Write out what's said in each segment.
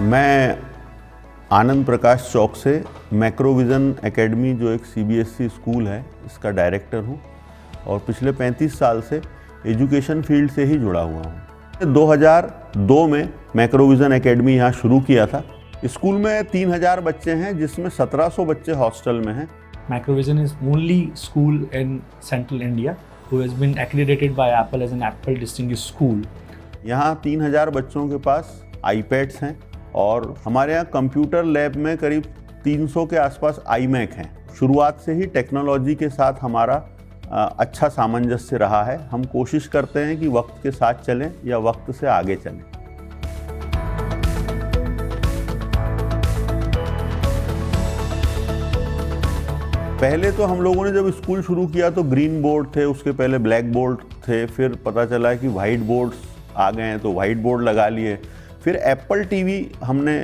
मैं आनंद प्रकाश चौक से मैक्रोविज़न एकेडमी जो एक सीबीएसई स्कूल है इसका डायरेक्टर हूँ और पिछले 35 साल से एजुकेशन फील्ड से ही जुड़ा हुआ हूँ। 2002 में मैक्रोविज़न एकेडमी यहाँ शुरू किया था। स्कूल में 3000 बच्चे हैं जिसमें 1700 बच्चे हॉस्टल में हैं। Macrovision is only school in Central India who has been accredited by Apple as an Apple Distinguished School. यहाँ 3000 बच्चों के पास iPads हैं और हमारे यहाँ कंप्यूटर लैब में करीब 300 के आसपास iMac हैं। शुरुआत से ही टेक्नोलॉजी के साथ हमारा अच्छा सामंजस्य रहा है। हम कोशिश करते हैं कि वक्त के साथ चलें या वक्त से आगे चलें। पहले तो हम लोगों ने जब स्कूल शुरू किया तो ग्रीन बोर्ड थे, उसके पहले ब्लैक बोर्ड थे, फिर पता चला कि वाइट बोर्ड्स आ गए हैं तो वाइट बोर्ड लगा लिए। फिर एप्पल टीवी हमने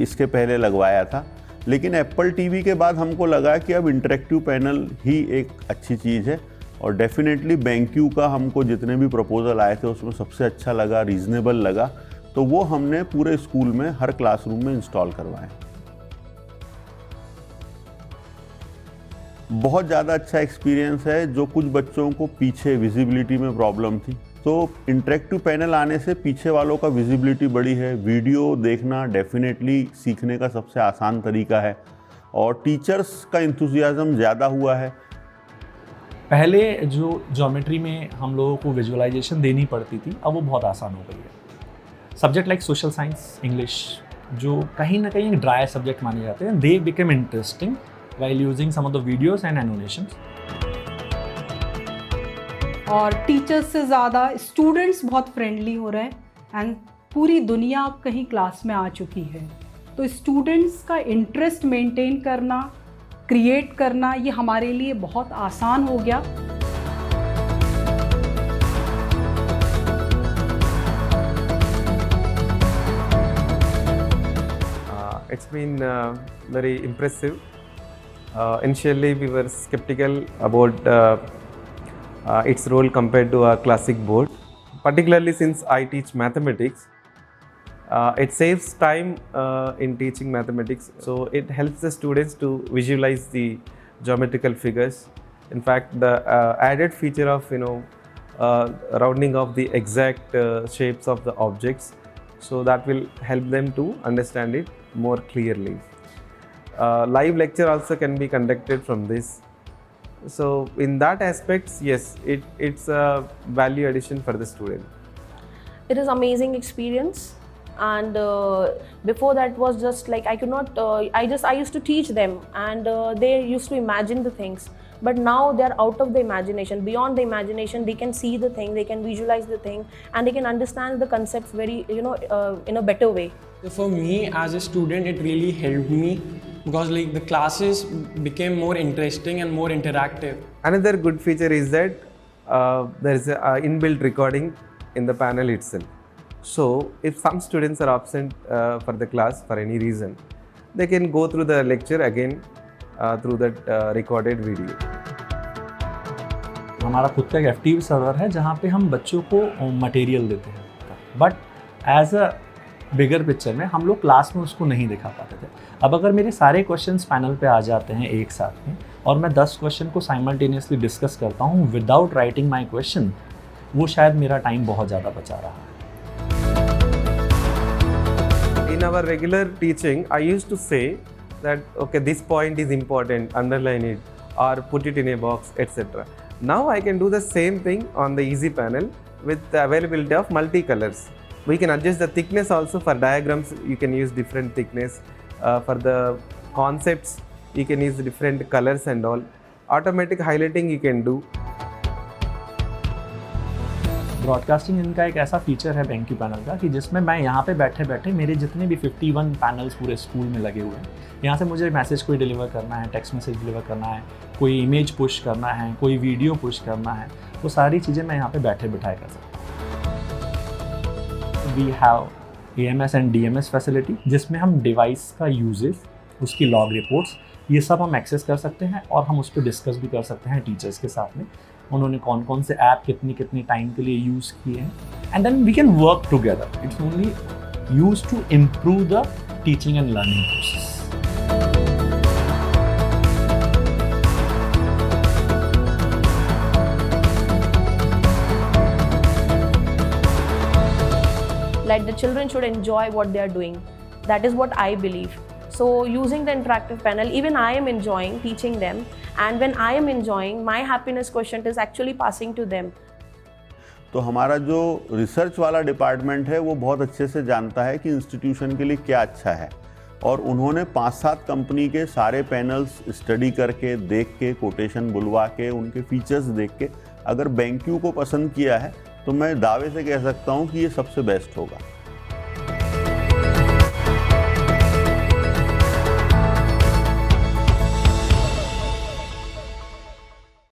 इसके पहले लगवाया था, लेकिन एप्पल टीवी के बाद हमको लगा कि अब इंटरेक्टिव पैनल ही एक अच्छी चीज़ है और डेफिनेटली बैंक्यू का हमको जितने भी प्रपोजल आए थे उसमें सबसे अच्छा लगा, रीज़नेबल लगा, तो वो हमने पूरे स्कूल में हर क्लासरूम में इंस्टॉल करवाए। बहुत ज़्यादा अच्छा एक्सपीरियंस है। जो कुछ बच्चों को पीछे विजिबिलिटी में प्रॉब्लम थी तो इंटरेक्टिव पैनल आने से पीछे वालों का विजिबिलिटी बढ़ी है। वीडियो देखना डेफिनेटली सीखने का सबसे आसान तरीका है और टीचर्स का इंथुजियाज्म ज़्यादा हुआ है। पहले जो ज्योमेट्री में हम लोगों को विजुअलाइजेशन देनी पड़ती थी अब वो बहुत आसान हो गई है। Subject like social science, English जो कहीं ना कहीं ड्राई सब्जेक्ट माने जाते हैं, they become interesting while using some of the videos and animations. और टीचर्स से ज़्यादा स्टूडेंट्स बहुत फ्रेंडली हो रहे हैं एंड पूरी दुनिया अब कहीं क्लास में आ चुकी है, तो स्टूडेंट्स का इंटरेस्ट मेंटेन करना, क्रिएट करना ये हमारे लिए बहुत आसान हो गया। It's been very impressive. Initially we were skeptical about its role compared to a classic board, particularly since I teach mathematics. It saves time in teaching mathematics, so it helps the students to visualize the geometrical figures. In fact, the added feature of rounding of the exact shapes of the objects, so that will help them to understand it more clearly. Live lecture also can be conducted from this. So in that aspects, yes, it's a value addition for the student. It is amazing experience, and before that was just like I could not. I used to teach them, and they used to imagine the things. But now they are out of the imagination. Beyond the imagination, they can see the thing, they can visualize the thing, and they can understand the concepts very, in a better way. For me as a student, it really helped me because like the classes became more interesting and more interactive. Another good feature is that there is an inbuilt recording in the panel itself. So if some students are absent for the class for any reason, they can go through the lecture again through that recorded video. हमारा खुद का एक active server है जहाँ पे हम बच्चों को मटेरियल देते हैं, but as a bigger picture में हम लोग क्लास में उसको नहीं दिखा पाते थे। अब अगर मेरे सारे क्वेश्चंस पैनल पे आ जाते हैं एक साथ में और मैं 10 क्वेश्चन को साइमल्टेनियसली डिस्कस करता हूँ विदाउट राइटिंग माय क्वेश्चन, वो शायद मेरा टाइम बहुत ज़्यादा बचा रहा है। In our regular teaching, I used to say that okay, this point is important, underline it or put it in a box, etc. Now I can do the same thing on the easy panel with the availability of multicolors. We can adjust the thickness also. For diagrams you can use different thickness, for the concepts you can use different colors and all. Automatic highlighting you can do. Broadcasting इनका एक ऐसा feature है BenQ panel का कि जिसमें मैं यहाँ पे बैठे बैठे मेरे जितने भी 51 पैनल्स पूरे स्कूल में लगे हुए हैं, यहाँ से मुझे मैसेज कोई डिलीवर करना है, टेक्स्ट मैसेज डिलीवर करना है, कोई इमेज पुश करना है, कोई वीडियो पुश करना है, वो सारी चीज़ें मैं यहाँ पे बैठे बिठाए कर सकता हूँ। We have AMS and DMS facility जिसमें हम डिवाइस का यूजेज, उसकी लॉग रिपोर्ट्स, ये सब हम एक्सेस कर सकते हैं और हम उस पर डिस्कस भी कर सकते हैं टीचर्स के साथ में, उन्होंने कौन कौन से ऐप कितनी कितनी टाइम के लिए यूज़ किए हैं, and then we can work together. It's only use to improve the teaching and learning process. Like the children should enjoy what they are doing. That is what I believe. So using the interactive panel, even I am enjoying teaching them, and when I am enjoying, my happiness quotient is actually passing to them. तो हमारा जो research वाला department है वो बहुत अच्छे से जानता है कि इंस्टीट्यूशन के लिए क्या अच्छा है, और उन्होंने 5-7 कंपनी के सारे पैनल्स स्टडी करके, देख के, कोटेशन बुलवा के, उनके फीचर्स देख के अगर BenQ को पसंद किया है तो मैं दावे से कह सकता हूँ कि ये सबसे बेस्ट होगा।